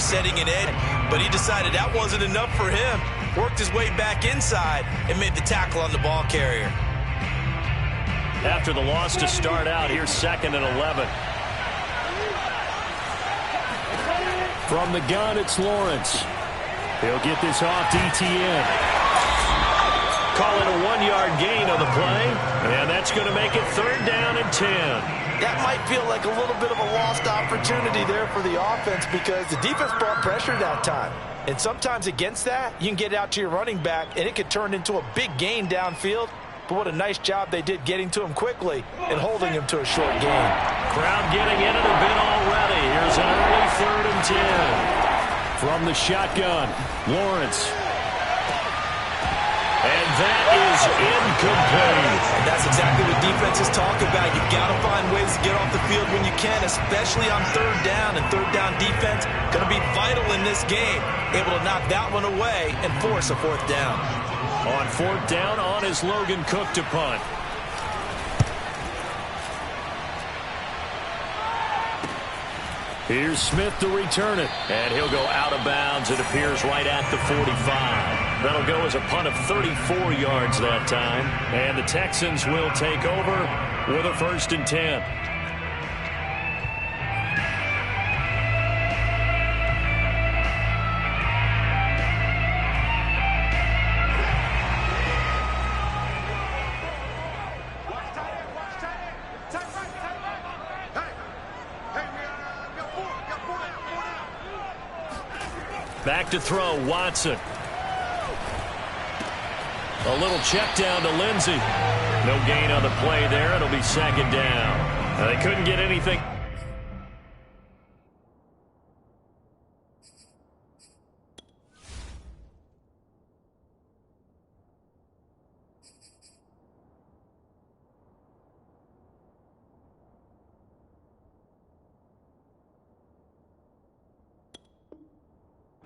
setting an edge, but he decided that wasn't enough for him. Worked his way back inside and made the tackle on the ball carrier. After the loss to start out, here's 2nd and 11. From the gun, it's Lawrence. He'll get this off DTN. Call it a 1-yard gain on the play, and that's going to make it 3rd down and 10. That might feel like a little bit of a lost opportunity there for the offense because the defense brought pressure that time. And sometimes against that, you can get out to your running back, and it could turn into a big gain downfield. But what a nice job they did getting to him quickly and holding him to a short gain. Crowd getting in it a bit already. Here's an early 3rd and 10. From the shotgun, Lawrence. And that is incomplete. And that's exactly what defenses talk about. You've got to find ways to get off the field when you can, especially on 3rd down. And 3rd down defense going to be vital in this game. Able to knock that one away and force a 4th down. On 4th down, on is Logan Cook to punt. Here's Smith to return it. And he'll go out of bounds. It appears right at the 45. That'll go as a punt of 34 yards that time. And the Texans will take over with a 1st and 10. Back to throw, Watson. A little check down to Lindsey. No gain on the play there. It'll be 2nd down. They couldn't get anything.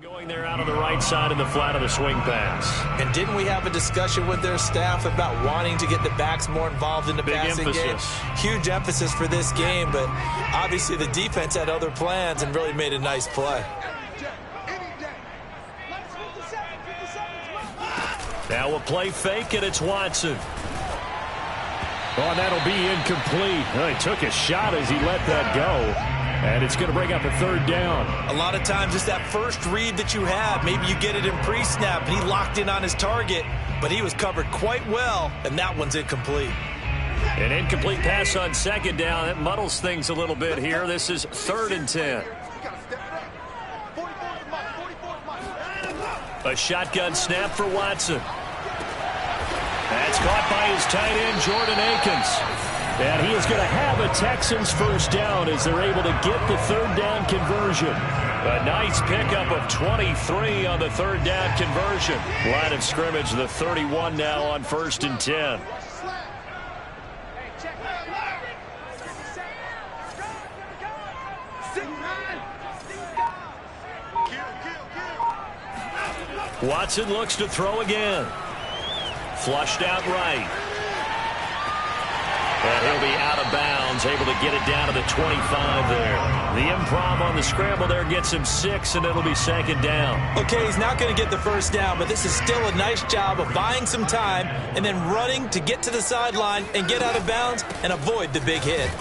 Going there out on the right side in the flat of the swing pass. And didn't we have a discussion with their staff about wanting to get the backs more involved in the passing game? Huge emphasis for this game, but obviously the defense had other plans and really made a nice play. Now a play fake, and it's Watson. Oh, that'll be incomplete. He took a shot as he let that go. And it's going to bring up a 3rd down. A lot of times it's that first read that you have. Maybe you get it in pre-snap, and he locked in on his target, but he was covered quite well, and that one's incomplete. An incomplete pass on 2nd down. It muddles things a little bit here. This is 3rd and 10. A shotgun snap for Watson. That's caught by his tight end, Jordan Akins. And he is going to have a Texans 1st down as they're able to get the 3rd down conversion. A nice pickup of 23 on the 3rd down conversion. Line of scrimmage, the 31 now on 1st and 10. Watson looks to throw again. Flushed out right. And he'll be out of bounds, able to get it down to the 25 there. The improv on the scramble there gets him 6, and it'll be 2nd down. Okay, he's not going to get the 1st down, but this is still a nice job of buying some time and then running to get to the sideline and get out of bounds and avoid the big hit.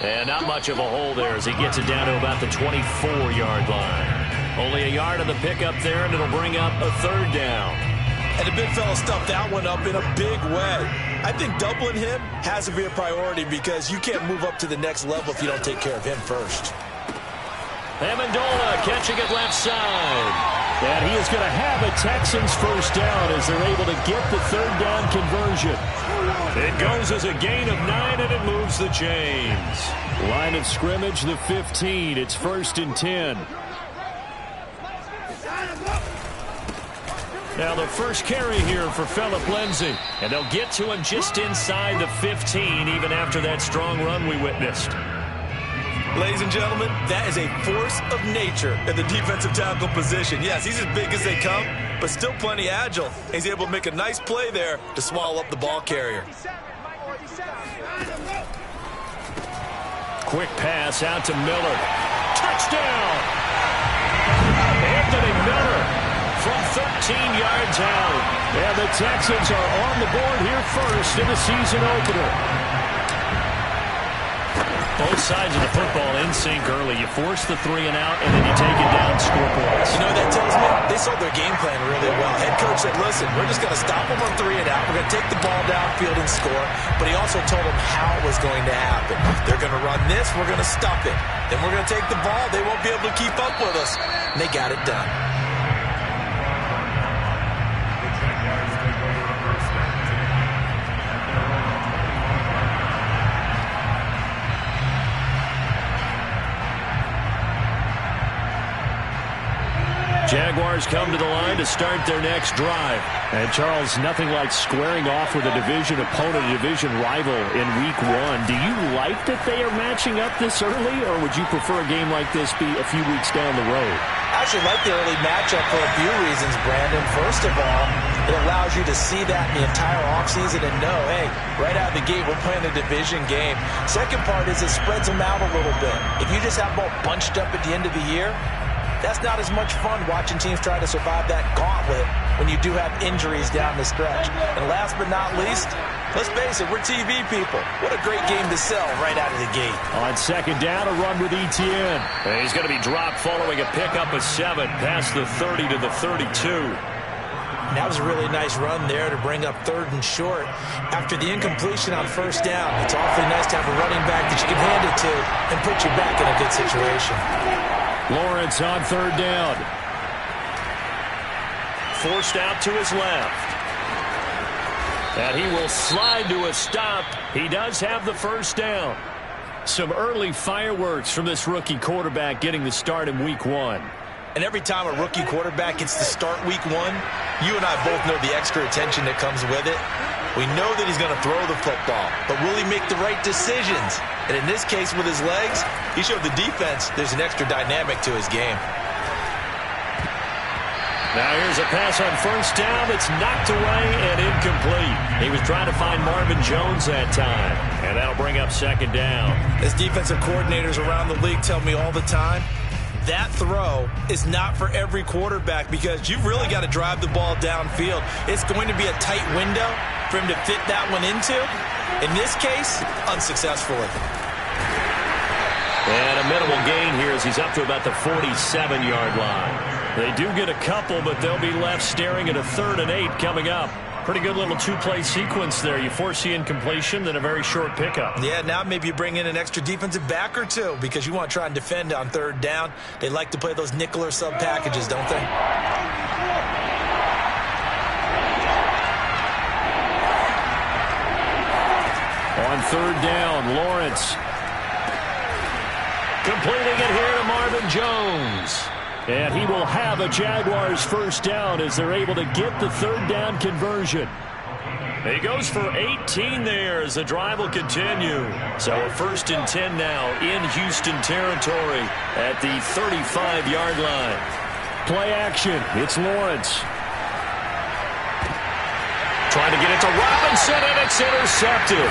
And not much of a hole there as he gets it down to about the 24-yard line. Only a yard on the pickup there, and it'll bring up a 3rd down. And the big fella stuffed that one up in a big way. I think doubling him has to be a priority because you can't move up to the next level if you don't take care of him first. Amendola catching it left side. And he is going to have a Texans 1st down as they're able to get the 3rd down conversion. It goes as a gain of 9, and it moves the chains. Line of scrimmage, the 15. It's 1st and 10. Now the first carry here for Phillip Lindsay. And they'll get to him just inside the 15, even after that strong run we witnessed. Ladies and gentlemen, that is a force of nature in the defensive tackle position. Yes, he's as big as they come, but still plenty agile. He's able to make a nice play there to swallow up the ball carrier. Quick pass out to Miller. Touchdown! yards out. And the Texans are on the board here first in the season opener. Both sides of the football in sync early. You force the 3 and out, and then you take it down, score points. You know what that tells me? They saw their game plan really well. Head coach said, listen, we're just going to stop them on 3 and out. We're going to take the ball downfield and score. But he also told them how it was going to happen. They're going to run this. We're going to stop it. Then we're going to take the ball. They won't be able to keep up with us. And they got it done. Jaguars come to the line to start their next drive. And, Charles, nothing like squaring off with a division opponent, a division rival in Week 1. Do you like that they are matching up this early, or would you prefer a game like this be a few weeks down the road? I actually like the early matchup for a few reasons, Brandon. First of all, it allows you to see that the entire offseason and know, hey, right out of the gate, we're playing a division game. Second part is it spreads them out a little bit. If you just have them all bunched up at the end of the year, that's not as much fun watching teams try to survive that gauntlet when you do have injuries down the stretch. And last but not least, let's face it, we're TV people. What a great game to sell right out of the gate. On second down, a run with Etienne. And he's going to be dropped following a pickup of 7 past the 30 to the 32. And that was a really nice run there to bring up 3rd and short. After the incompletion on first down, it's awfully nice to have a running back that you can hand it to and put you back in a good situation. Lawrence on 3rd down. Forced out to his left. And he will slide to a stop. He does have the first down. Some early fireworks from this rookie quarterback getting the start in Week 1. And every time a rookie quarterback gets to start Week 1, you and I both know the extra attention that comes with it. We know that he's going to throw the football, but will he make the right decisions? And in this case, with his legs, he showed the defense there's an extra dynamic to his game. Now here's a pass on first down that's knocked away and incomplete. He was trying to find Marvin Jones that time, and that'll bring up second down. As defensive coordinators around the league tell me all the time, that throw is not for every quarterback because you've really got to drive the ball downfield. It's going to be a tight window for him to fit that one into. In this case, unsuccessfully. And a minimal gain here as he's up to about the 47-yard line. They do get a couple, but they'll be left staring at a 3rd and 8 coming up. Pretty good little 2-play sequence there. You force the incompletion, then a very short pickup. Yeah, now maybe you bring in an extra defensive back or two because you want to try and defend on 3rd down. They like to play those nickel or sub packages, don't they? On 3rd down, Lawrence. Completing it here to Marvin Jones. And he will have a Jaguars first down as they're able to get the 3rd down conversion. He goes for 18 there as the drive will continue. So a 1st and 10 now in Houston territory at the 35-yard line. Play action. It's Lawrence. Trying to get it to Robinson, and it's intercepted.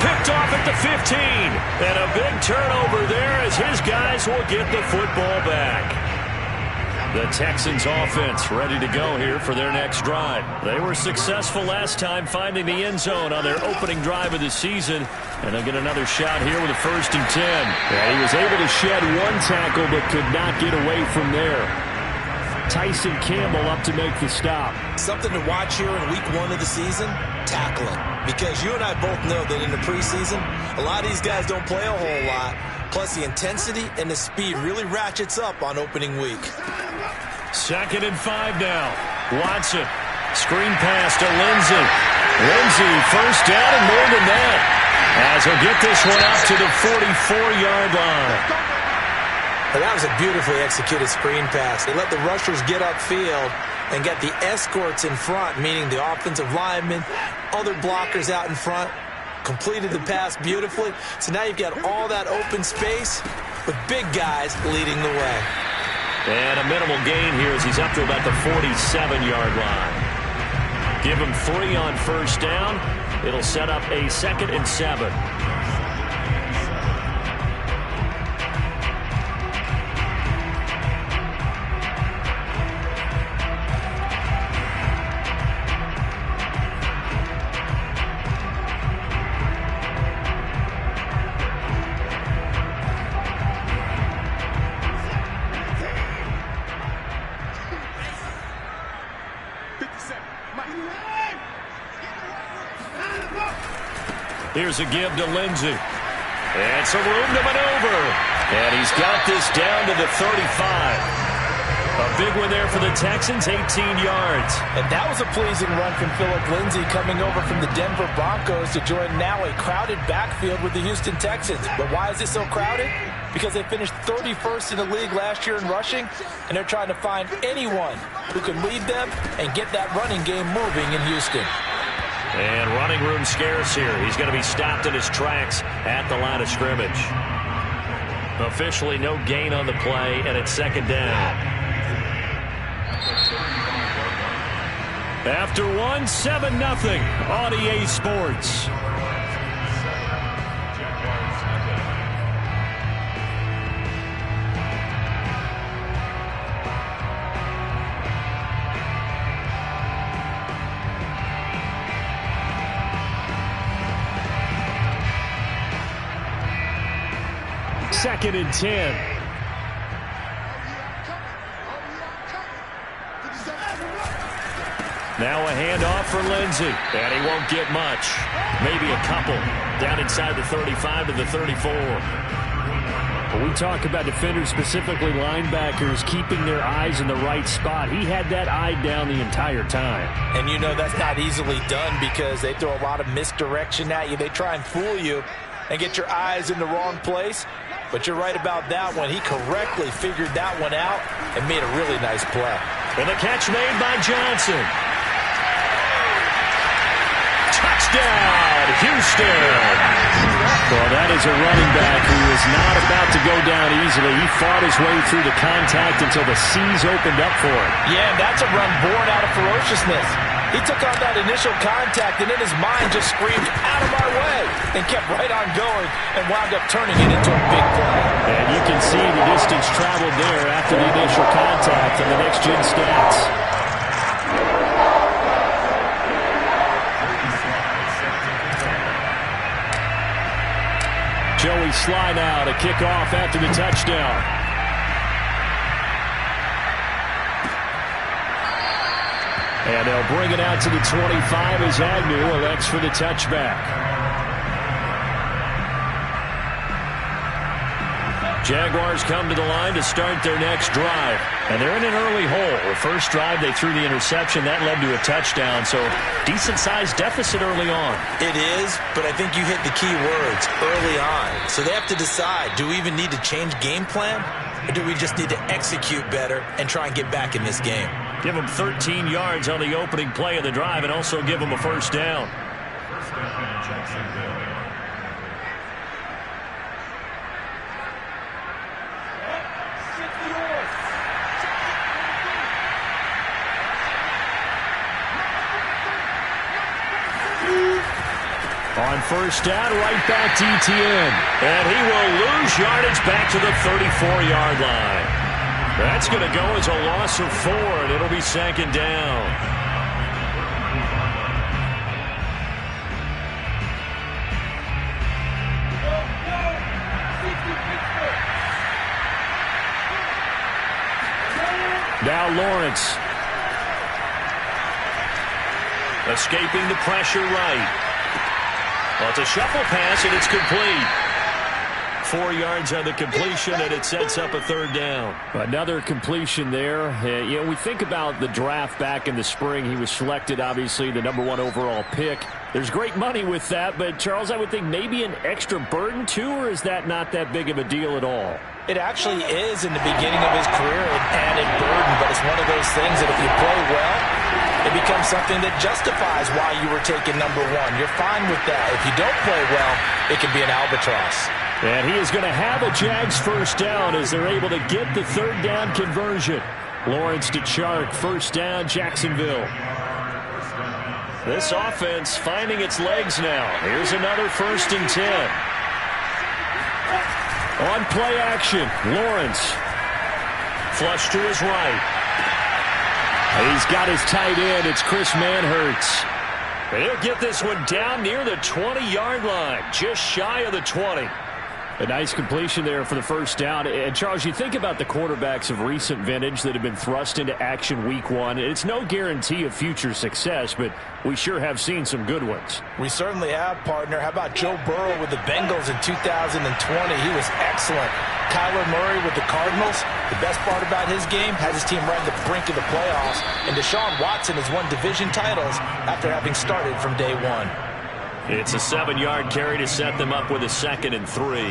Picked off at the 15. And a big turnover there as his guys will get the football back. The Texans offense ready to go here for their next drive. They were successful last time finding the end zone on their opening drive of the season. And they'll get another shot here with a 1st and 10. Yeah, he was able to shed one tackle but could not get away from there. Tyson Campbell up to make the stop. Something to watch here in Week 1 of the season, tackling. Because you and I both know that in the preseason, a lot of these guys don't play a whole lot. Plus, the intensity and the speed really ratchets up on opening week. 2nd and 5 now. Watson. Screen pass to Lindsey. Lindsey, first down and more than that. As he'll get this one up to the 44-yard line. Well, that was a beautifully executed screen pass. They let the rushers get upfield and get the escorts in front, meaning the offensive linemen, other blockers out in front. Completed the pass beautifully. So now you've got all that open space with big guys leading the way. And a minimal gain here as he's up to about the 47-yard line. Give him 3 on first down. It'll set up a 2nd and 7. Here's a give to Lindsey. And some room to maneuver. And he's got this down to the 35. A big one there for the Texans, 18 yards. And that was a pleasing run from Phillip Lindsay coming over from the Denver Broncos to join now a crowded backfield with the Houston Texans. But why is it so crowded? Because they finished 31st in the league last year in rushing, and they're trying to find anyone who can lead them and get that running game moving in Houston. And running room scarce here. He's going to be stopped in his tracks at the line of scrimmage. Officially no gain on the play, and it's second down. After one, 7-0 on EA Sports. Second and 10. Now a handoff for Lindsey, and he won't get much. Maybe a couple. Down inside the 35 to the 34. When we talk about defenders, specifically linebackers, keeping their eyes in the right spot. He had that eye down the entire time. And you know that's not easily done because they throw a lot of misdirection at you. They try and fool you and get your eyes in the wrong place. But you're right about that one. He correctly figured that one out and made a really nice play. And the catch made by Johnson. Touchdown, Houston. Well, that is a running back who is not about to go down easily. He fought his way through the contact until the seas opened up for him. Yeah, and that's a run born out of ferociousness. He took on that initial contact, and in his mind just screamed, out of my way, and kept right on going and wound up turning it into a big play. And you can see the distance traveled there after the initial contact in the next-gen stats. Joey Sly now to kick off after the touchdown. And they'll bring it out to the 25 as Agnew elects for the touchback. Jaguars come to the line to start their next drive. And they're in an early hole. The first drive, they threw the interception. That led to a touchdown. So decent-sized deficit early on. It is, but I think you hit the key words, early on. So they have to decide, do we even need to change game plan? Or do we just need to execute better and try and get back in this game? Give them 13 yards on the opening play of the drive and also give them a first down. On first down, right back to Etienne. And he will lose yardage back to the 34-yard line. That's going to go as a loss of 4, and it'll be second down. Now Lawrence. Escaping the pressure right. Well, it's a shuffle pass, and it's complete. 4 yards on the completion, and it sets up a third down. Another completion there. You know, we think about the draft back in the spring. He was selected, obviously, the #1 overall pick. There's great money with that, but, Charles, I would think maybe an extra burden, too, or is that not that big of a deal at all? It actually is in the beginning of his career an added burden, but it's one of those things that if you play well, it becomes something that justifies why you were taken #1. You're fine with that. If you don't play well, it can be an albatross. And he is going to have a Jags first down as they're able to get the third down conversion. Lawrence to Chark, first down, Jacksonville. This offense finding its legs now. Here's another 1st and 10. On play action, Lawrence. Flush to his right. He's got his tight end. It's Chris Manhertz. He'll get this one down near the 20-yard line, just shy of the 20. A nice completion there for the first down. And, Charles, you think about the quarterbacks of recent vintage that have been thrust into action week one. It's no guarantee of future success, but we sure have seen some good ones. We certainly have, partner. How about Joe Burrow with the Bengals in 2020? He was excellent. Kyler Murray with the Cardinals. The best part about his game, has his team right on the brink of the playoffs. And Deshaun Watson has won division titles after having started from day one. It's a 7-yard carry to set them up with a 2nd and 3.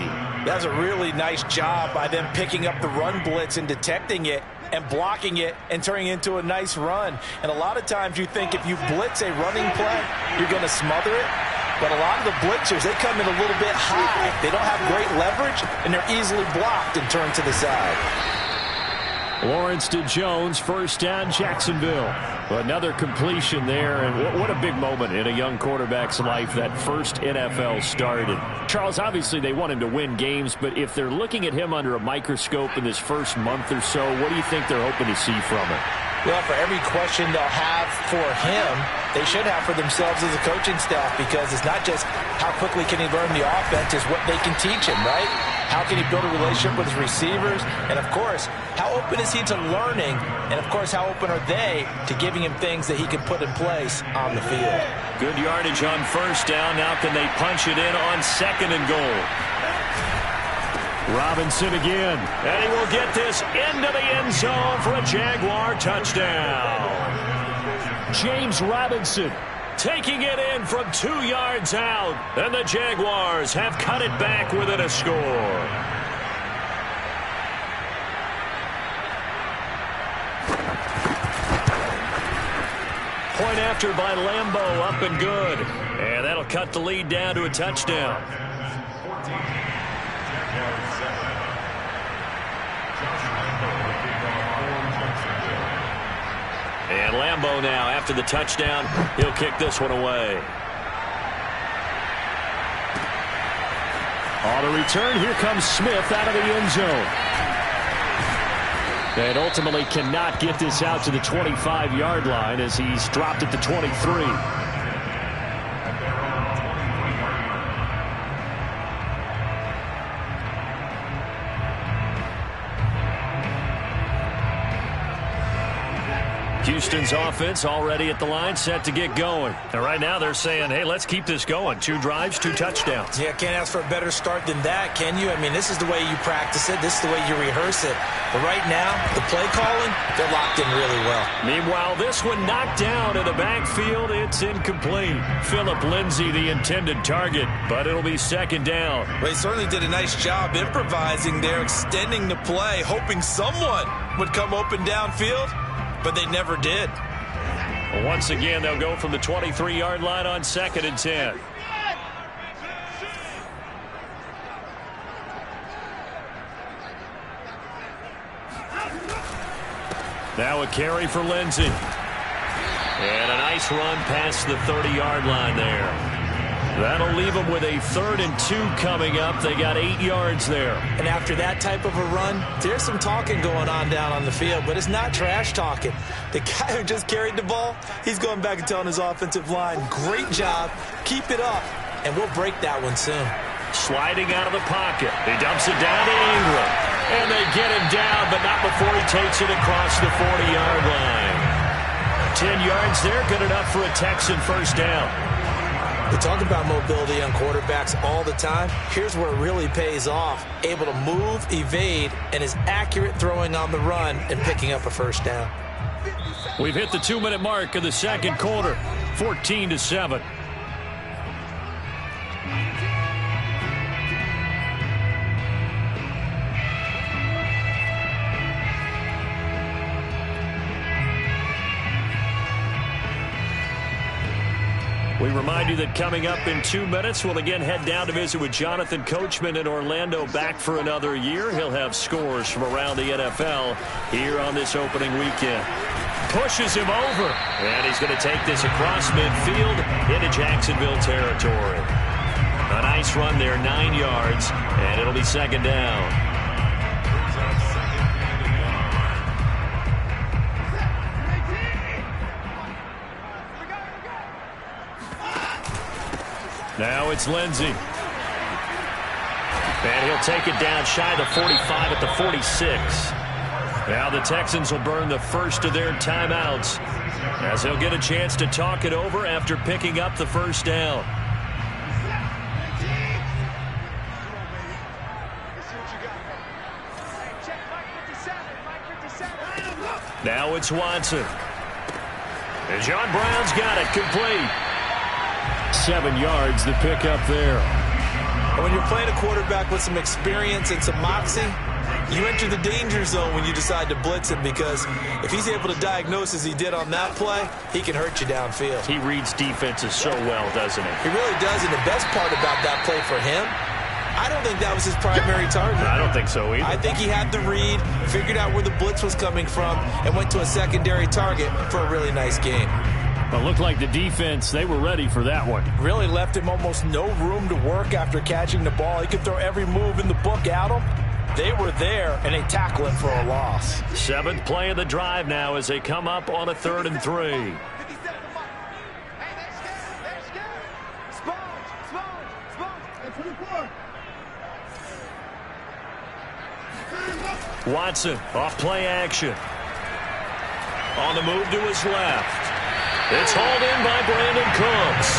That was a really nice job by them picking up the run blitz and detecting it and blocking it and turning it into a nice run. And a lot of times you think if you blitz a running play, you're going to smother it. But a lot of the blitzers, they come in a little bit high. They don't have great leverage, and they're easily blocked and turned to the side. Lawrence to Jones, first down, Jacksonville. Another completion there, and what a big moment in a young quarterback's life, that first NFL start. And Charles, obviously they want him to win games, but if they're looking at him under a microscope in this first month or so, what do you think they're hoping to see from him? Well, for every question they'll have for him, they should have for themselves as a coaching staff, because it's not just how quickly can he learn the offense, it's what they can teach him, right? How can he build a relationship with his receivers? And, of course, how open is he to learning? And, of course, how open are they to giving him things that he can put in place on the field? Good yardage on first down. Now can they punch it in on 2nd and goal? Robinson again. And he will get this into the end zone for a Jaguar touchdown. James Robinson taking it in from 2 yards out. And the Jaguars have cut it back within a score. Point after by Lambeau, up and good. And that'll cut the lead down to a touchdown. And Lambeau now, after the touchdown, he'll kick this one away. On the return, here comes Smith out of the end zone. And ultimately cannot get this out to the 25-yard line as he's dropped at the 23. Houston's offense already at the line, set to get going. And right now they're saying, hey, let's keep this going. 2 drives, 2 touchdowns. Yeah, can't ask for a better start than that, can you? I mean, this is the way you practice it. This is the way you rehearse it. But right now, the play calling, they're locked in really well. Meanwhile, this one knocked down in the backfield. It's incomplete. Phillip Lindsay, the intended target, but it'll be 2nd down. Well, he certainly did a nice job improvising there, extending the play, hoping someone would come open downfield. But they never did. Once again, they'll go from the 23-yard line on 2nd and 10. Now a carry for Lindsay. And a nice run past the 30-yard line there. That'll leave them with a 3rd and 2 coming up. They got 8 yards there. And after that type of a run, there's some talking going on down on the field, but it's not trash talking. The guy who just carried the ball, he's going back and telling his offensive line, great job, keep it up, and we'll break that one soon. Sliding out of the pocket. He dumps it down to Ingram. And they get him down, but not before he takes it across the 40-yard line. 10 yards there, good enough for a Texan first down. We talk about mobility on quarterbacks all the time. Here's where it really pays off. Able to move, evade, and is accurate throwing on the run and picking up a first down. We've hit the 2-minute mark of the second quarter. 14-7. We remind you that coming up in 2 minutes, we'll again head down to visit with Jonathan Coachman in Orlando, back for another year. He'll have scores from around the NFL here on this opening weekend. Pushes him over, and he's going to take this across midfield into Jacksonville territory. A nice run there, 9 yards, and it'll be 2nd down. Now it's Lindsay. And he'll take it down shy of the 45 at the 46. Now the Texans will burn the first of their timeouts as they'll get a chance to talk it over after picking up the first down. Now it's Watson. And John Brown's got it complete. 7 yards, the pick up there. And when you're playing a quarterback with some experience and some moxie, you enter the danger zone when you decide to blitz him, because if he's able to diagnose as he did on that play, he can hurt you downfield. He reads defenses so well, doesn't he? He really does, and the best part about that play for him, I don't think that was his primary target. I don't think so either. I think he had the read, figured out where the blitz was coming from, and went to a secondary target for a really nice game. But looked like the defense, they were ready for that one. Really left him almost no room to work after catching the ball. He could throw every move in the book at him. They were there, and they tackle him for a loss. 7th play of the drive now as they come up on a 3rd and 3. Watson off play action. On the move to his left. It's hauled in by Brandon Cooks.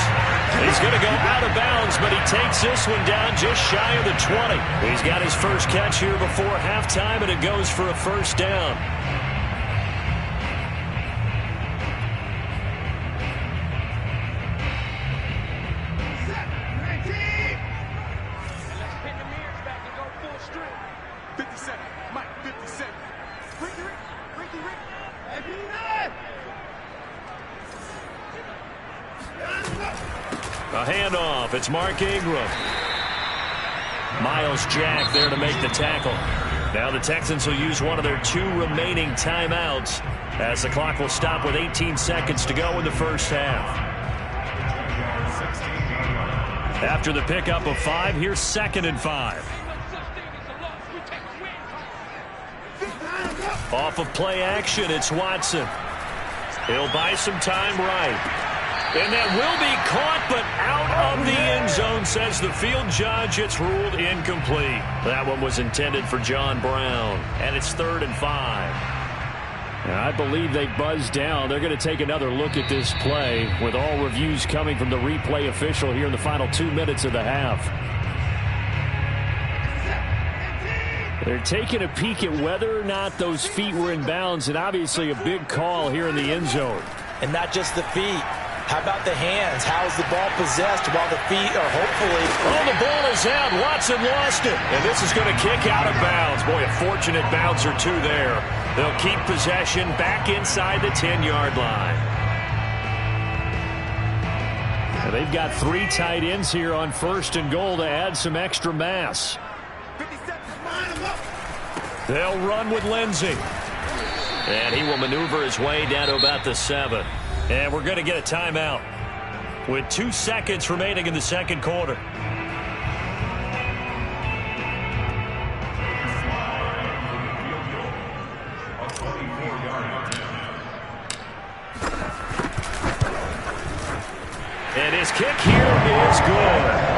He's going to go out of bounds, but he takes this one down just shy of the 20. He's got his first catch here before halftime, and it goes for a first down. A handoff. It's Mark Ingram. Miles Jack there to make the tackle. Now the Texans will use one of their 2 remaining timeouts as the clock will stop with 18 seconds to go in the first half. After the pickup of 5, here's 2nd and 5. Off of play action, it's Watson. He'll buy some time right. And that will be caught, but out of the end zone, says the field judge. It's ruled incomplete. That one was intended for John Brown, and it's 3rd and 5. I believe they buzzed down. They're going to take another look at this play, with all reviews coming from the replay official here in the final 2 minutes of the half. They're taking a peek at whether or not those feet were in bounds, and obviously a big call here in the end zone. And not just the feet. How about the hands? How is the ball possessed while the feet are hopefully... Oh, the ball is out. Watson lost it. And this is going to kick out of bounds. Boy, a fortunate bounce or 2 there. They'll keep possession back inside the 10-yard line. And they've got 3 tight ends here on 1st and goal to add some extra mass. They'll run with Lindsey. And he will maneuver his way down to about the 7. And we're going to get a timeout with 2 seconds remaining in the second quarter. And his kick here is good.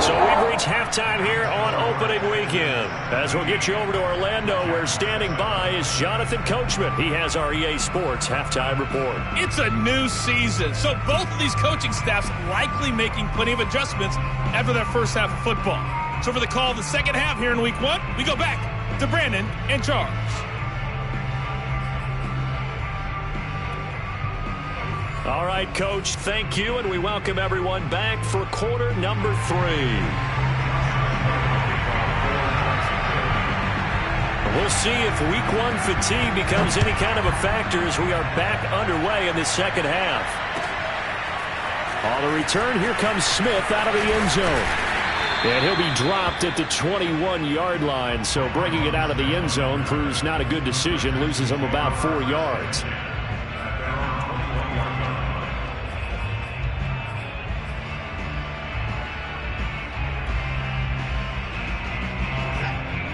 So we've reached halftime here on opening weekend. As we'll get you over to Orlando, where standing by is Jonathan Coachman. He has our EA Sports halftime report. It's a new season, so both of these coaching staffs likely making plenty of adjustments after their first half of football. So for the call of the second half here in week 1, we go back to Brandon and Charles. All right, Coach, thank you, and we welcome everyone back for quarter number 3. We'll see if week 1 fatigue becomes any kind of a factor as we are back underway in the second half. On the return, here comes Smith out of the end zone. And he'll be dropped at the 21-yard line, so bringing it out of the end zone proves not a good decision, loses him about 4 yards.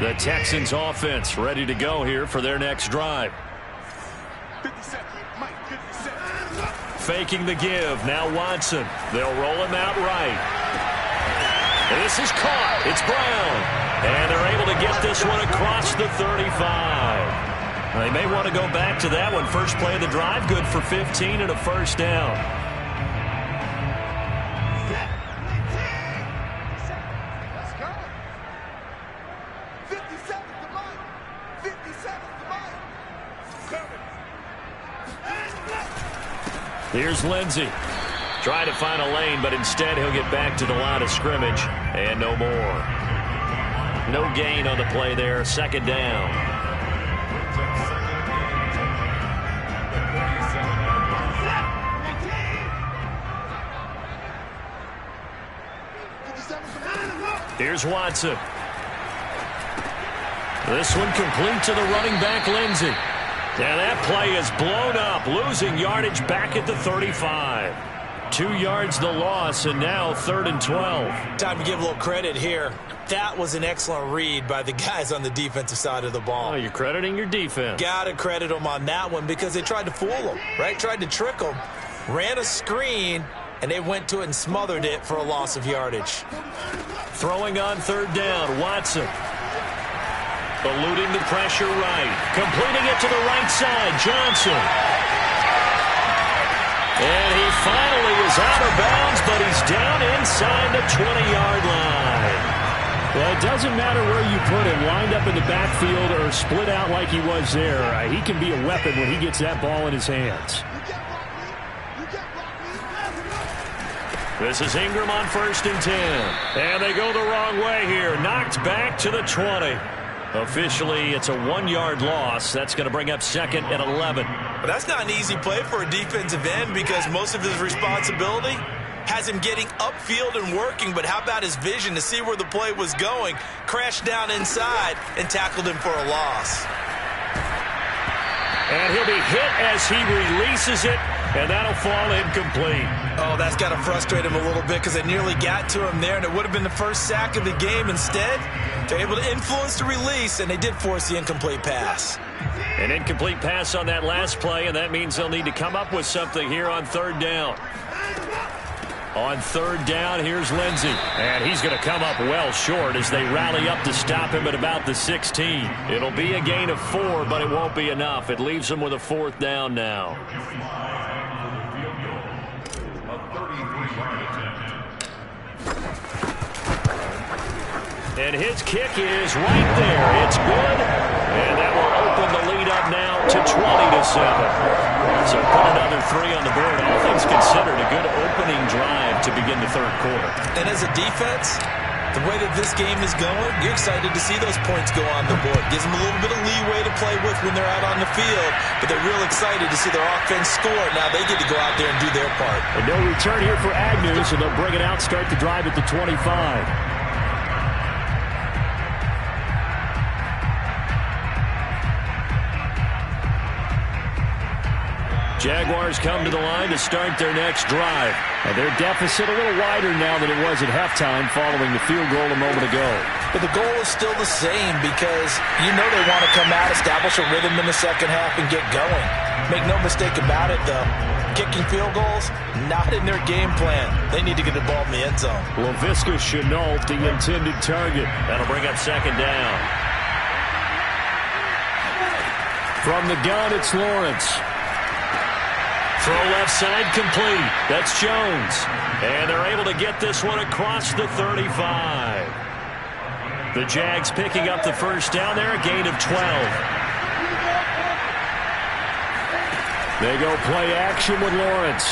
The Texans offense ready to go here for their next drive. Faking the give. Now Watson. They'll roll him out right. And this is caught. It's Brown. And they're able to get this one across the 35. They may want to go back to that one. First play of the drive, good for 15 and a first down. Here's Lindsey. Trying to find a lane, but instead he'll get back to the line of scrimmage. And no more. No gain on the play there. Second down. Here's Watson. This one complete to the running back, Lindsey. And that play is blown up, losing yardage back at the 35. 2 yards the loss, and now 3rd and 12. Time to give a little credit here. That was an excellent read by the guys on the defensive side of the ball. Oh, you're crediting your defense. Got to credit them on that one because they tried to fool them, right? Tried to trick them. Ran a screen, and they went to it and smothered it for a loss of yardage. Throwing on 3rd down, Watson. Eluding the pressure right. Completing it to the right side, Johnson. And he finally is out of bounds, but he's down inside the 20-yard line. Well, it doesn't matter where you put him, lined up in the backfield or split out like he was there. He can be a weapon when he gets that ball in his hands. This is Ingram on 1st and 10. And they go the wrong way here. Knocked back to the 20. Officially, it's a 1-yard loss. That's going to bring up 2nd and 11. But that's not an easy play for a defensive end because most of his responsibility has him getting upfield and working. But how about his vision to see where the play was going? Crashed down inside and tackled him for a loss. And he'll be hit as he releases it, and that'll fall incomplete. Oh, that's got to frustrate him a little bit because they nearly got to him there, and it would have been the first sack of the game. Instead, they're able to influence the release, and they did force the incomplete pass. An incomplete pass on that last play, and that means they'll need to come up with something here on 3rd down. On 3rd down, here's Lindsey. And he's going to come up well short as they rally up to stop him at about the 16. It'll be a gain of 4, but it won't be enough. It leaves him with a 4th down now. And his kick is right there. It's good. And that will open the lead up now to 20-7. So put another 3 on the board. All things considered, a good opening drive to begin the 3rd quarter. And as a defense, the way that this game is going, you're excited to see those points go on the board. Gives them a little bit of leeway to play with when they're out on the field, but they're real excited to see their offense score. Now they get to go out there and do their part. And no return here for Agnew, so they'll bring it out, start the drive at the 25. Jaguars come to the line to start their next drive. And their deficit a little wider now than it was at halftime following the field goal a moment ago. But the goal is still the same because you know they want to come out, establish a rhythm in the second half, and get going. Make no mistake about it, though. Kicking field goals, not in their game plan. They need to get the ball in the end zone. Laviska Shenault, the intended target. That'll bring up 2nd down. From the gun, it's Lawrence. Throw left side complete. That's Jones. And they're able to get this one across the 35. The Jags picking up the 1st down there, a gain of 12. They go play action with Lawrence.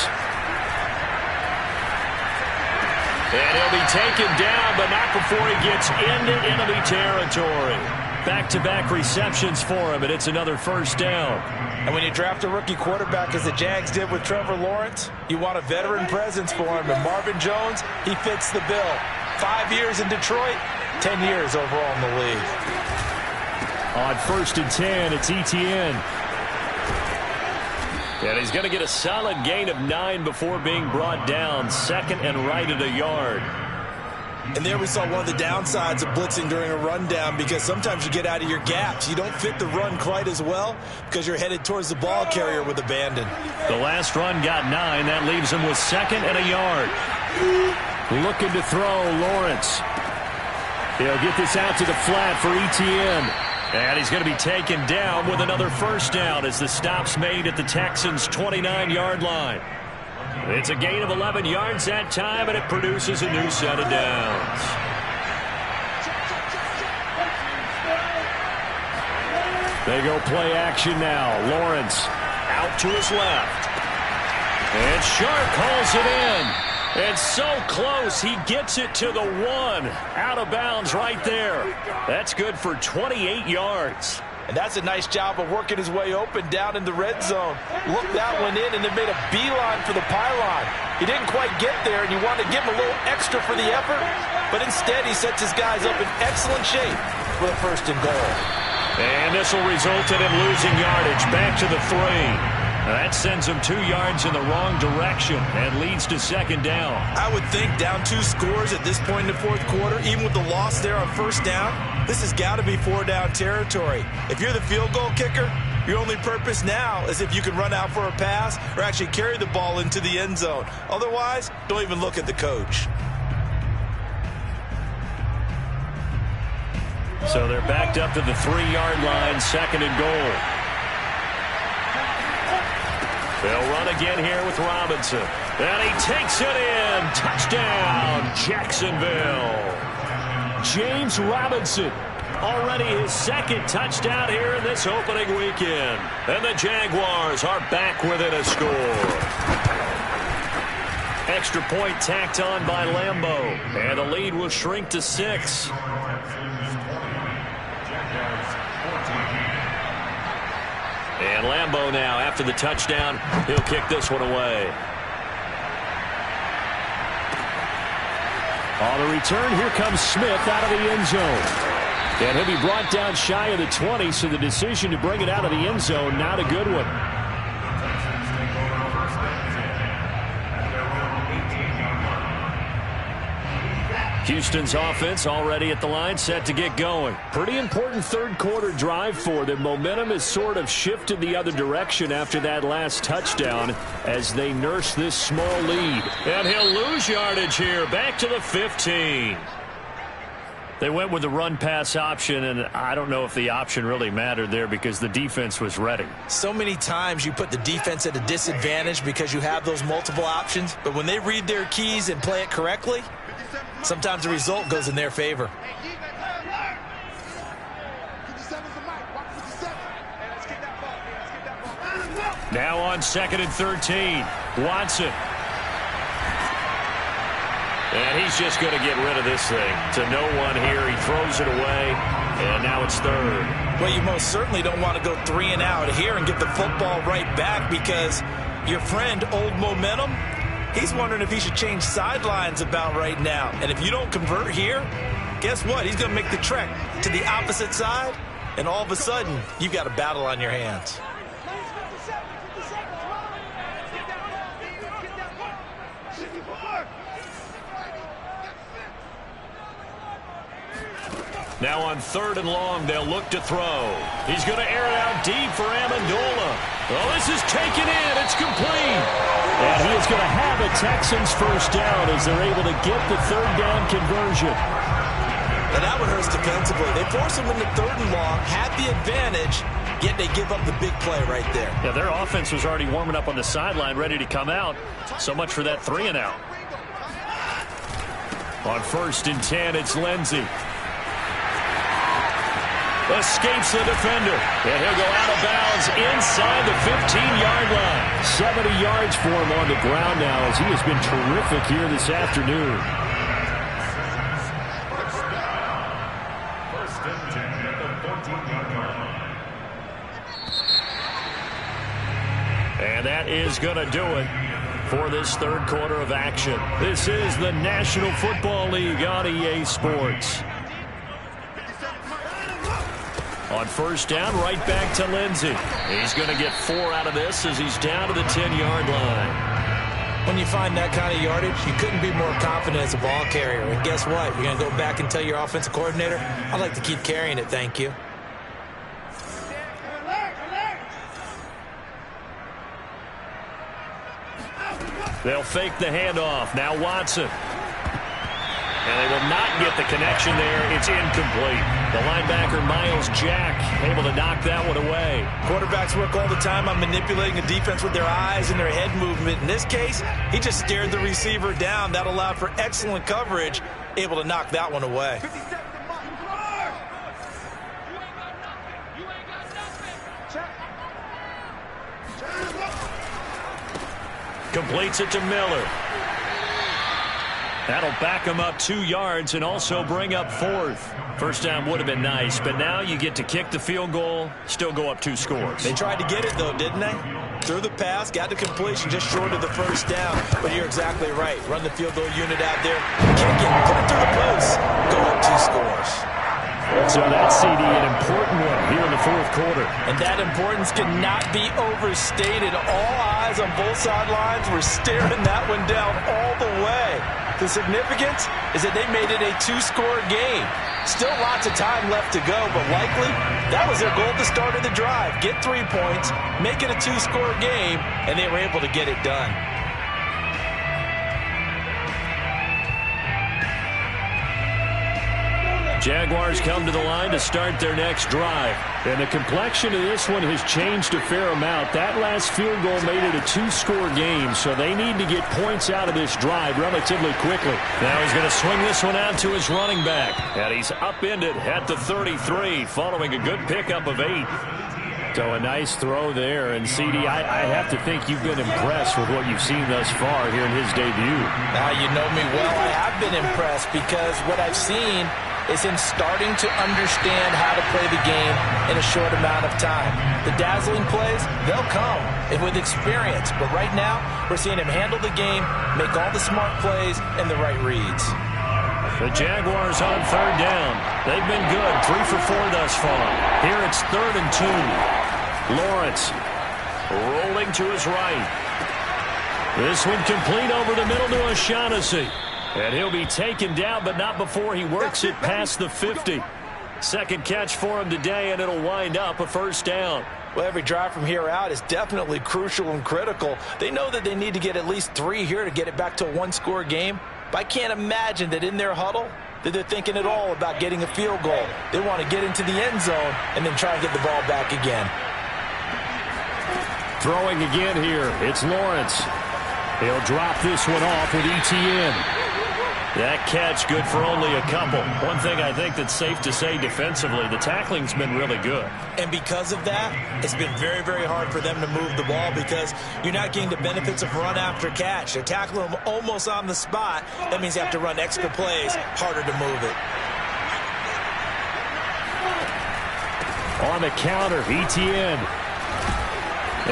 And he'll be taken down, but not before he gets into enemy territory. Back-to-back receptions for him, and it's another 1st down. And when you draft a rookie quarterback, as the Jags did with Trevor Lawrence, you want a veteran presence for him. And Marvin Jones, he fits the bill. 5 years in Detroit, 10 years overall in the league. On 1st and 10, it's Etienne. And he's going to get a solid gain of 9 before being brought down. 2nd and right at a yard. And there we saw one of the downsides of blitzing during a rundown because sometimes you get out of your gaps. You don't fit the run quite as well because you're headed towards the ball carrier with abandon. The last run got 9. That leaves him with 2nd and a yard. Looking to throw, Lawrence. He'll get this out to the flat for Etienne. And he's going to be taken down with another first down as the stop's made at the Texans' 29-yard line. It's a gain of 11 yards that time, and it produces a new set of downs. They go play action now. Lawrence out to his left. And Sharp calls it in. It's so close, he gets it to the 1. Out of bounds right there. That's good for 28 yards. And that's a nice job of working his way open down in the red zone. Looked that one in and then made a beeline for the pylon. He didn't quite get there, and you want to give him a little extra for the effort, but instead he sets his guys up in excellent shape for the first and goal. And this will result in him losing yardage back to the 3. That sends him 2 yards in the wrong direction and leads to second down. I would think down 2 scores at this point in the fourth quarter, even with the loss there on first down, this has got to be 4-down territory. If you're the field goal kicker, your only purpose now is if you can run out for a pass or actually carry the ball into the end zone. Otherwise, don't even look at the coach. So they're backed up to the 3-yard line, second and goal. They'll run again here with Robinson. And he takes it in. Touchdown, Jacksonville. James Robinson, already his second touchdown here in this opening weekend. And the Jaguars are back within a score. Extra point tacked on by Lambeau. And the lead will shrink to 6. And Lambeau now, after the touchdown, he'll kick this one away. On the return, here comes Smith out of the end zone. And he'll be brought down shy of the 20, so the decision to bring it out of the end zone, not a good one. Houston's offense already at the line, set to get going. Pretty important third quarter drive for them. Momentum has sort of shifted the other direction after that last touchdown as they nurse this small lead. And he'll lose yardage here, back to the 15. They went with the run-pass option, and I don't know if the option really mattered there because the defense was ready. So many times you put the defense at a disadvantage because you have those multiple options, but when they read their keys and play it correctly, sometimes the result goes in their favor. Now on 2nd and 13, Watson. And he's just going to get rid of this thing to no one here. He throws it away, and now it's 3rd. Well, you most certainly don't want to go 3 and out here and get the football right back because your friend, Old Momentum, he's wondering if he should change sidelines about right now. And if you don't convert here, guess what? He's going to make the trek to the opposite side, and all of a sudden, you've got a battle on your hands. Now on 3rd and long, they'll look to throw. He's going to air it out deep for Amendola. Oh, this is taken in. It's complete. And he is going to have a Texans first down as they're able to get the 3rd down conversion. And that one hurts defensively. They force him into 3rd and long, had the advantage, yet they give up the big play right there. Yeah, their offense was already warming up on the sideline, ready to come out. So much for that 3 and out. On 1st and 10, it's Lindsey. Escapes the defender, and he'll go out of bounds inside the 15-yard line. 70 yards for him on the ground now as he has been terrific here this afternoon. And that is going to do it for this 3rd quarter of action. This is the National Football League on EA Sports. On 1st down, right back to Lindsey. He's going to get 4 out of this as he's down to the 10-yard line. When you find that kind of yardage, you couldn't be more confident as a ball carrier. And guess what? You're going to go back and tell your offensive coordinator, I'd like to keep carrying it, thank you. They'll fake the handoff. Now Watson. And they will not get the connection there. It's incomplete. The linebacker, Miles Jack, able to knock that one away. Quarterbacks work all the time on manipulating a defense with their eyes and their head movement. In this case, he just stared the receiver down. That allowed for excellent coverage, able to knock that one away. Completes it to Miller. That'll back him up 2 yards and also bring up 4th. First down would have been nice, but now you get to kick the field goal, still go up 2 scores. They tried to get it, though, didn't they? Threw the pass, got the completion just short of the first down. But you're exactly right. Run the field goal unit out there, kick it, put it through the post, go up 2 scores. So that CD, an important one here in the 4th quarter. And that importance cannot be overstated. All eyes on both sidelines were staring that one down all the way. The significance is that they made it a 2-score game. Still lots of time left to go, but likely that was their goal at the start of the drive. Get 3 points, make it a 2-score game, and they were able to get it done. Jaguars come to the line to start their next drive. And the complexion of this one has changed a fair amount. That last field goal made it a 2-score game, so they need to get points out of this drive relatively quickly. Now he's going to swing this one out to his running back. And he's upended at the 33, following a good pickup of 8. So a nice throw there. And, CD, I have to think you've been impressed with what you've seen thus far here in his debut. Now, you know me well. I have been impressed because what I've seen is him starting to understand how to play the game in a short amount of time. The dazzling plays, they'll come with experience. But right now, we're seeing him handle the game, make all the smart plays, and the right reads. The Jaguars on 3rd down. They've been good, 3 for 4 thus far. Here it's 3rd and 2. Lawrence rolling to his right. This one complete over the middle to O'Shaughnessy. And he'll be taken down, but not before he works it past the 50. Second catch for him today, and it'll wind up a 1st down. Well, every drive from here out is definitely crucial and critical. They know that they need to get at least 3 here to get it back to a 1-score game. But I can't imagine that in their huddle that they're thinking at all about getting a field goal. They want to get into the end zone and then try and get the ball back again. Throwing again here, it's Lawrence. He'll drop this one off with ETN. That catch good for only a couple. One thing I think that's safe to say defensively, the tackling's been really good. And because of that, it's been very, very hard for them to move the ball because you're not getting the benefits of run after catch. They're tackling them almost on the spot. That means you have to run extra plays, harder to move it. On the counter, ETN.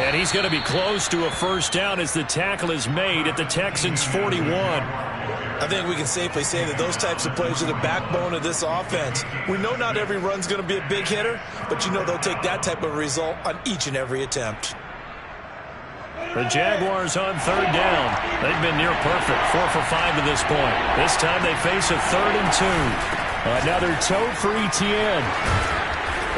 And he's going to be close to a 1st down as the tackle is made at the Texans' 41. I think we can safely say that those types of plays are the backbone of this offense. We know not every run's going to be a big hitter, but you know they'll take that type of result on each and every attempt. The Jaguars on 3rd down. They've been near perfect, 4 for 5 to this point. This time they face a 3rd and 2. Another tote for ETN.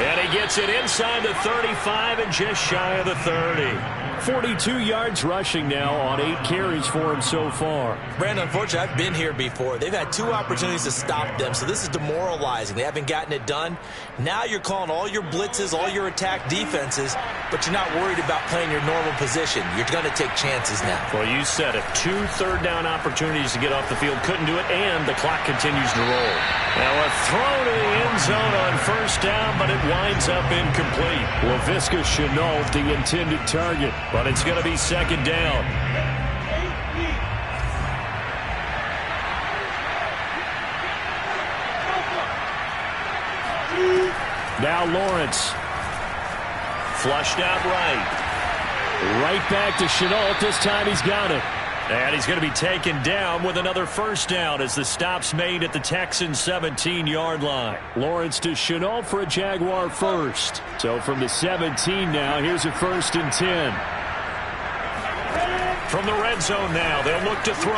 And he gets it inside the 35 and just shy of the 30. 42 yards rushing now on 8 carries for him so far. Brandon, unfortunately, I've been here before. They've had 2 opportunities to stop them, so this is demoralizing. They haven't gotten it done. Now you're calling all your blitzes, all your attack defenses, but you're not worried about playing your normal position. You're going to take chances now. Well, you said it. 2 third-down opportunities to get off the field. Couldn't do it, and the clock continues to roll. Now a throw to the end zone on 1st down, but it winds up incomplete. Laviska Shenault, the intended target. But it's going to be 2nd down. Now Lawrence. Flushed out right. Right back to Shenault. This time he's got it. And he's going to be taken down with another 1st down as the stop's made at the Texans' 17-yard line. Lawrence to Shenault for a Jaguar 1st. So from the 17 now, here's a 1st and 10. From the red zone now, they'll look to throw.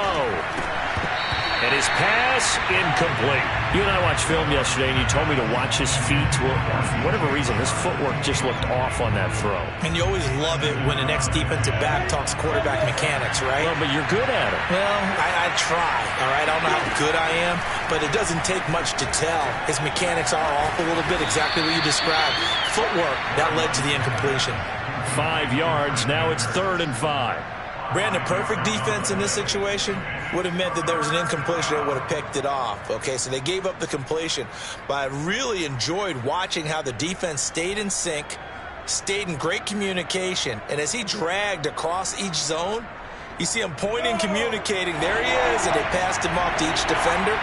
And his pass incomplete. You and I watched film yesterday, and you told me to watch his feet. Well, for whatever reason, his footwork just looked off on that throw. And you always love it when the next defensive back talks quarterback mechanics, right? Well, but you're good at it. Well, I try, all right? I don't know how good I am, but it doesn't take much to tell. His mechanics are off a little bit, exactly what you described. Footwork, that led to the incompletion. 5 yards, now it's 3rd and 5. Brandon, perfect defense in this situation would have meant that there was an incompletion that would have picked it off. Okay, so they gave up the completion. But I really enjoyed watching how the defense stayed in sync, stayed in great communication. And as he dragged across each zone, you see him pointing, communicating. There he is, and they passed him off to each defender.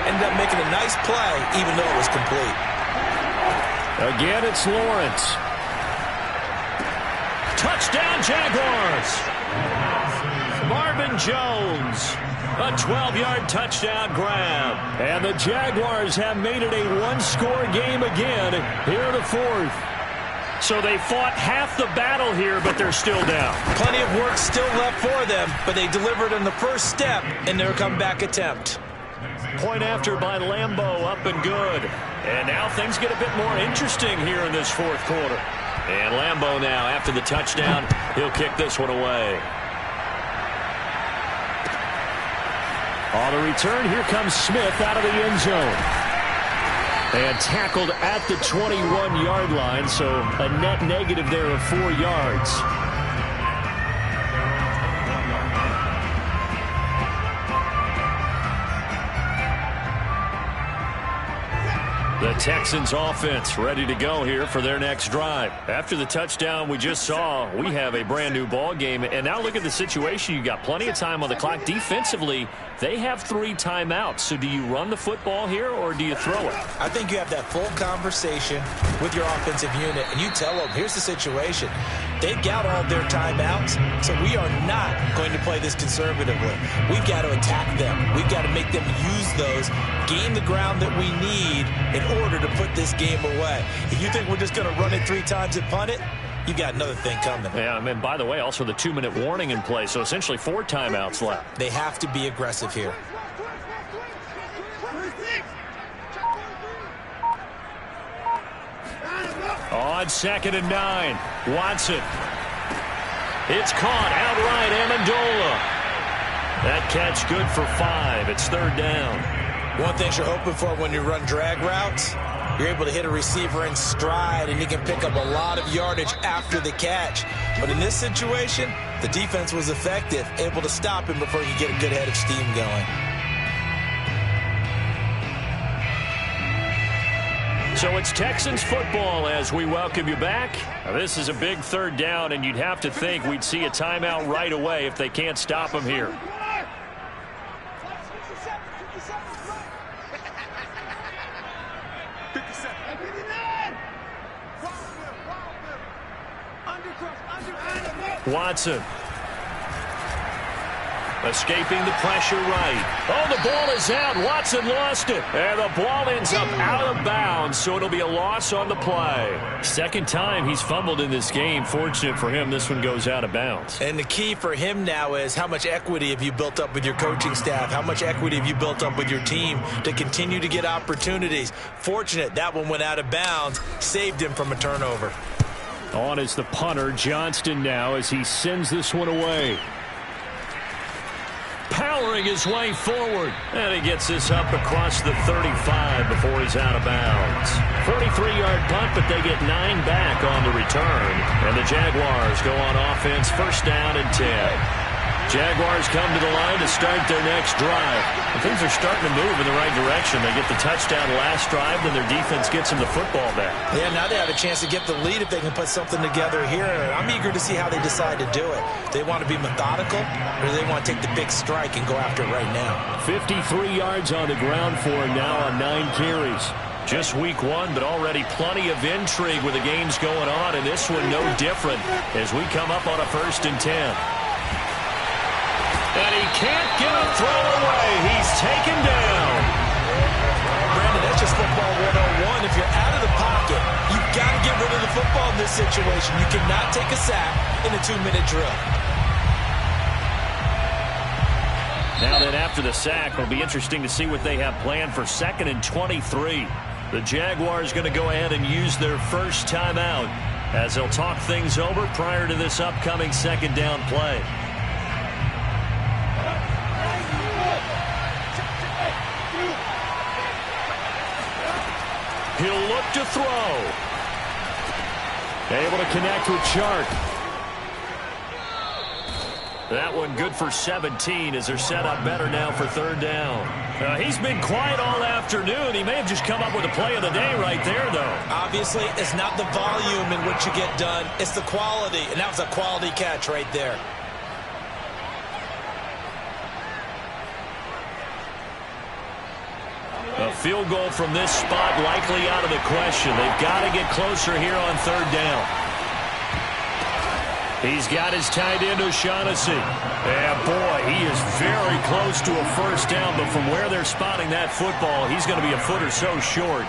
Ended up making a nice play, even though it was complete. Again, it's Lawrence. Touchdown, Jaguars! Marvin Jones, a 12-yard touchdown grab. And the Jaguars have made it a one-score game again here in the 4th. So they fought half the battle here, but they're still down. Plenty of work still left for them, but they delivered on the first step in their comeback attempt. Point after by Lambeau, up and good. And now things get a bit more interesting here in this 4th quarter. And Lambeau now, after the touchdown, he'll kick this one away. On the return, here comes Smith out of the end zone. And tackled at the 21-yard line, so a net negative there of 4 yards. The Texans offense ready to go here for their next drive. After the touchdown we just saw, we have a brand new ball game. And now look at the situation. You got plenty of time on the clock. Defensively, they have 3 timeouts. So do you run the football here or do you throw it? I think you have that full conversation with your offensive unit, and you tell them, here's the situation. They've got all their timeouts, so we are not going to play this conservatively. We've got to attack them. We've got to make them use those, gain the ground that we need in order to put this game away. If you think we're just going to run it 3 times and punt it, you got another thing coming. Yeah, I mean, by the way, also the 2-minute warning in play, so essentially 4 timeouts left. They have to be aggressive here. On 2nd and 9, Watson. It's caught outright, Amendola. That catch good for 5. It's 3rd down. One thing you're hoping for when you run drag routes, you're able to hit a receiver in stride, and he can pick up a lot of yardage after the catch. But in this situation, the defense was effective, able to stop him before he could get a good head of steam going. So it's Texans football as we welcome you back. Now, this is a big 3rd down, and you'd have to think we'd see a timeout right away if they can't stop him here. Watson. Escaping the pressure right. Oh, the ball is out. Watson lost it. And the ball ends up out of bounds, so it'll be a loss on the play. 2nd time he's fumbled in this game. Fortunate for him, this one goes out of bounds. And the key for him now is how much equity have you built up with your coaching staff? How much equity have you built up with your team to continue to get opportunities? Fortunate that one went out of bounds, saved him from a turnover. On is the punter, Johnston now, as he sends this one away. Powering his way forward. And he gets this up across the 35 before he's out of bounds. 43-yard punt, but they get 9 back on the return. And the Jaguars go on offense, 1st down and 10. Jaguars come to the line to start their next drive. And things are starting to move in the right direction. They get the touchdown last drive, then their defense gets them the football back. Yeah, now they have a chance to get the lead if they can put something together here. I'm eager to see how they decide to do it. They want to be methodical, or they want to take the big strike and go after it right now. 53 yards on the ground for him now on 9 carries. Just week 1, but already plenty of intrigue with the games going on, and this one no different as we come up on a 1st and 10. And he can't get a throw away. He's taken down. Brandon, that's just football 101. If you're out of the pocket, you've got to get rid of the football in this situation. You cannot take a sack in a 2-minute drill. Now then, after the sack, it'll be interesting to see what they have planned for 2nd and 23. The Jaguars going to go ahead and use their first timeout as they'll talk things over prior to this upcoming 2nd down play. He'll look to throw. Able to connect with Chark. That one good for 17 as they're set up better now for 3rd down. He's been quiet all afternoon. He may have just come up with a play of the day right there, though. Obviously, it's not the volume in which you get done. It's the quality, and that was a quality catch right there. A field goal from this spot likely out of the question. They've got to get closer here on 3rd down. He's got his tight end, O'Shaughnessy. And, boy, he is very close to a 1st down, but from where they're spotting that football, he's going to be a foot or so short.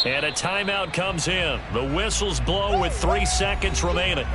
And a timeout comes in. The whistles blow with 3 seconds remaining.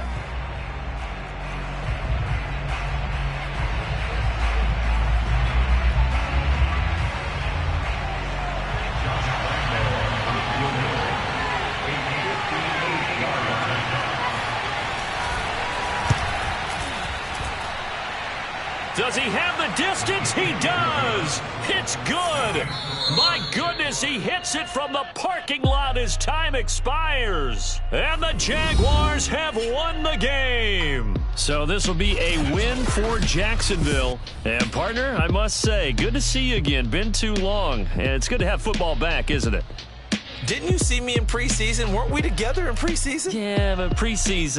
Does he have the distance? He does. It's good. My goodness, he hits it from the parking lot as time expires. And the Jaguars have won the game. So this will be a win for Jacksonville. And, partner, I must say, good to see you again. Been too long. And it's good to have football back, isn't it? Didn't you see me in preseason? Weren't we together in preseason? Yeah, but preseason.